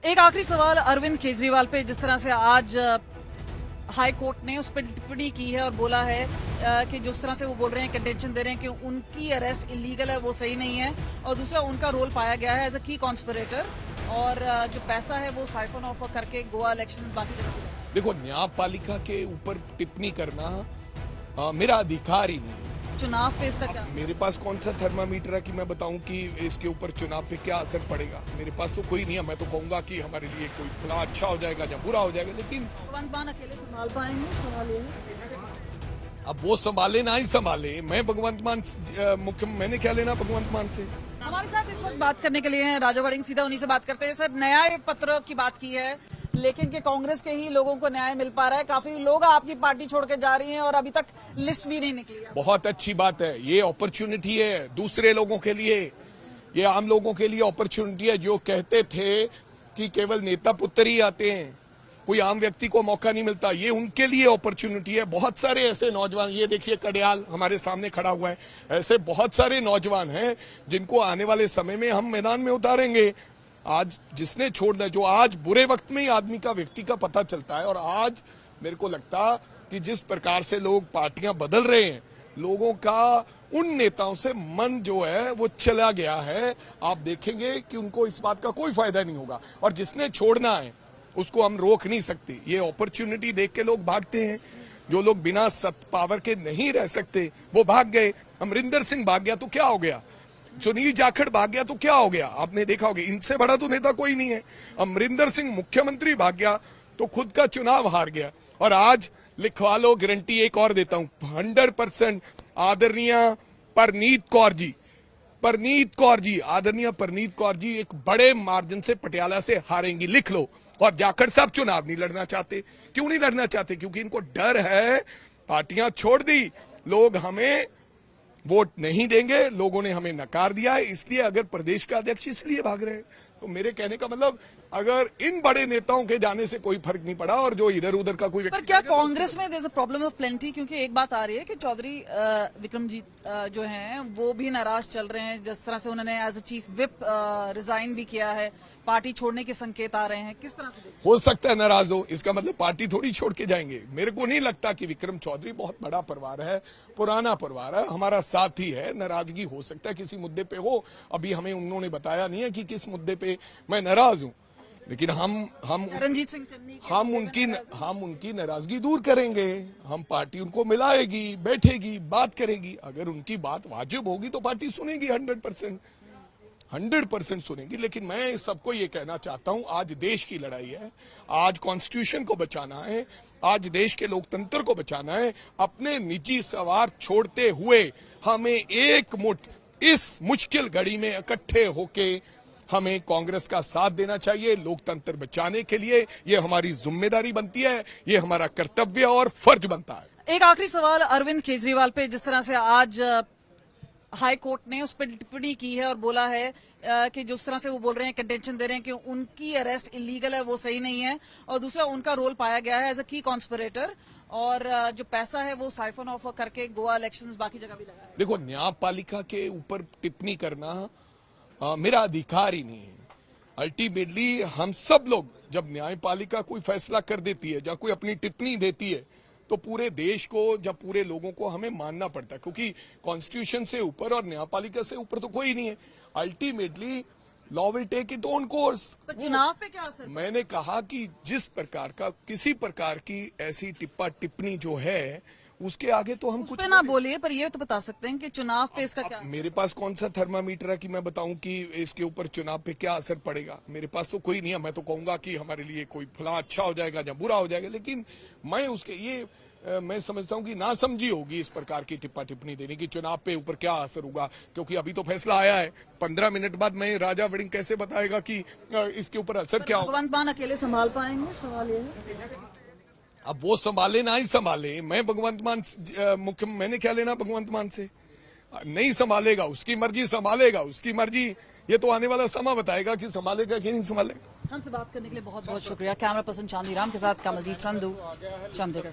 एक आखिरी सवाल अरविंद केजरीवाल पे, जिस तरह से आज हाई कोर्ट ने उस पर टिप्पणी की है और बोला है कि जिस तरह से वो बोल रहे हैं, कंटेंशन दे रहे हैं कि उनकी अरेस्ट इलीगल है, वो सही नहीं है। और दूसरा, उनका रोल पाया गया है एज अ की कॉन्स्पिरेटर, और जो पैसा है वो साइफन ऑफ करके गोवा इलेक्शंस बाकी जगह। देखो, न्यायपालिका के ऊपर टिप्पणी करना मेरा अधिकार ही नहीं है। चुनाव पे इसका क्या? मेरे पास कौन सा थर्मामीटर है कि मैं बताऊं कि इसके ऊपर चुनाव पे क्या असर पड़ेगा? मेरे पास तो कोई नहीं है। मैं तो कहूंगा कि हमारे लिए कोई फला अच्छा हो जाएगा या बुरा हो जाएगा, लेकिन भगवंत मान अकेले संभाल पाएंगे? सवाल ये है। अब वो संभाले ना ही संभाले, मैं भगवंत मान मुख्य, मैंने क्या लेना भगवंत मान से? हमारे साथ इस वक्त बात करने के लिए हैं राजा वड़िंग, सीधा उन्हीं से बात करते हैं। सर, न्याय पत्र की बात की है, लेकिन कि कांग्रेस के ही लोगों को न्याय मिल पा रहा है। काफी लोग आपकी पार्टी छोड़ के जा रही हैं और अभी तक लिस्ट भी नहीं निकली है। बहुत अच्छी बात है, ये अपॉर्चुनिटी है दूसरे लोगों के लिए, ये आम लोगों के लिए अपॉर्चुनिटी है। जो कहते थे कि केवल नेता पुत्र ही आते हैं, कोई आम व्यक्ति को मौका नहीं मिलता, ये उनके लिए अपॉर्चुनिटी है। बहुत सारे ऐसे नौजवान, ये देखिए कड़ियाल हमारे सामने खड़ा हुआ है, ऐसे बहुत सारे नौजवान हैं जिनको आने वाले समय में हम मैदान में उतारेंगे। आज जिसने छोड़ना, जो आज बुरे वक्त में ही आदमी का, व्यक्ति का पता चलता है। और आज मेरे को लगता कि जिस प्रकार से लोग पार्टियां बदल रहे हैं, लोगों का उन नेताओं से मन जो है वो चला गया है। आप देखेंगे कि उनको इस बात का कोई फायदा नहीं होगा, और जिसने छोड़ना है उसको हम रोक नहीं सकते। ये अपॉर्चुनिटी देख के लोग भागते हैं। जो लोग बिना सत्ता पावर के नहीं रह सकते वो भाग गए। अमरिंदर सिंह भाग गया तो क्या हो गया, सुनील जाखड़ भाग गया तो क्या हो गया, आपने देखा होगा। इनसे बड़ा तो नेता कोई नहीं है। अमरिंदर सिंह मुख्यमंत्री भाग गया तो खुद का चुनाव हार गया। और आज लिखवा लो, गारंटी एक और देता हूं, 100% आदरणीय परनीत कौर जी, आदरणीय परनीत कौर जी एक बड़े मार्जिन से पटियाला से हारेंगी, लिख लो। और जाखड़ साहब चुनाव नहीं लड़ना चाहते। क्यों नहीं लड़ना चाहते? क्योंकि इनको डर है, पार्टियां छोड़ दी, लोग हमें वोट नहीं देंगे, लोगों ने हमें नकार दिया है, इसलिए अगर प्रदेश का अध्यक्ष इसलिए भाग रहे हैं। तो मेरे कहने का मतलब, अगर इन बड़े नेताओं के जाने से कोई फर्क नहीं पड़ा और जो इधर उधर का कोई, पर क्या कांग्रेस में there is a problem of plenty? क्योंकि एक बात आ रही है कि चौधरी विक्रमजीत जो हैं वो भी नाराज चल रहे हैं, जिस तरह से उन्होंने as a chief whip resign भी किया है, पार्टी छोड़ने के संकेत आ रहे हैं। किस तरह से हो सकता है नाराज हो, इसका मतलब पार्टी थोड़ी छोड़ के जाएंगे। मेरे को नहीं लगता कि विक्रम चौधरी बहुत बड़ा परिवार है, पुराना परिवार है, हमारा साथी है। नाराजगी हो सकता है किसी मुद्दे पे हो, अभी हमें उन्होंने बताया नहीं है कि किस मुद्दे पे मैं नाराज हूं, लेकिन हम रणजीत सिंह चन्नी हम उनकी नाराजगी दूर करेंगे। हम पार्टी उनको मिलाएगी, बैठेगी, बात करेगी। अगर उनकी बात वाजिब होगी तो पार्टी सुनेगी, 100% सुनेगी। लेकिन मैं सबको ये कहना चाहता हूं, आज देश की लड़ाई है, आज कॉन्स्टिट्यूशन को बचाना है, आज देश के लोकतंत्र को बचाना है। अपने निजी सवार्थ छोड़ते हुए हमें एक मुठ इस मुश्किल घड़ी में इकट्ठे होके हमें कांग्रेस का साथ देना चाहिए। लोकतंत्र बचाने के लिए ये हमारी जिम्मेदारी बनती है, ये हमारा कर्तव्य और फर्ज बनता है। एक आखिरी सवाल अरविंद केजरीवाल पे, जिस तरह से आज हाई कोर्ट ने उस पर टिप्पणी की है और बोला है कि जिस तरह से वो बोल रहे हैं, कंटेंशन दे रहे हैं कि उनकी अरेस्ट इलीगल है, वो सही नहीं है। और दूसरा, उनका रोल पाया गया है एज अ की कॉन्स्पिरेटर, और जो पैसा है वो साइफन ऑफ करके गोवा इलेक्शंस बाकी जगह भी लगा है। देखो, न्यायपालिका के ऊपर टिप्पणी करना मेरा अधिकार ही नहीं है। अल्टीमेटली हम सब लोग, जब न्यायपालिका कोई फैसला कर देती है या कोई अपनी टिप्पणी देती है, तो पूरे देश को, जब पूरे लोगों को हमें मानना पड़ता है, क्योंकि कॉन्स्टिट्यूशन से ऊपर और न्यायपालिका से ऊपर तो कोई नहीं है। Ultimately law will take it own course. चुनाव पे क्या असर? मैंने कहा कि जिस प्रकार का, किसी प्रकार की ऐसी टिप्पणी जो है, उसके आगे तो हम कुछ ना बोलिए, पर ये तो बता सकते हैं कि चुनाव पे इसका क्या? मेरे पास कौन सा थर्मामीटर है कि मैं बताऊं कि इसके ऊपर चुनाव पे क्या असर पड़ेगा? मेरे पास तो कोई नहीं है। मैं तो कहूंगा कि हमारे लिए कोई फला अच्छा हो जाएगा या बुरा हो जाएगा, लेकिन मैं उसके ये मैं समझता हूं कि ना समझी होगी इस प्रकार की टिप्पणी देने की, चुनाव पे ऊपर क्या असर होगा। क्योंकि अभी तो फैसला आया है, 15 मिनट बाद मैं राजा वड़िंग कैसे बताएगा कि इसके ऊपर असर क्या होगा? भगवंत मान अकेले संभाल पाएंगे? सवाल ये है। अब वो संभाले ना ही संभाले, मैं भगवंत मान मुख्य, मैंने क्या लेना भगवंत मान से? नहीं संभालेगा, उसकी मर्जी, संभालेगा उसकी मर्जी। ये तो आने वाला समय बताएगा कि संभालेगा कि नहीं संभालेगा। हमसे बात करने के लिए बहुत बहुत शुक्रिया। कैमरा पर्सन चांदीराम के साथ कमलजीत संधू, चंडीगढ़।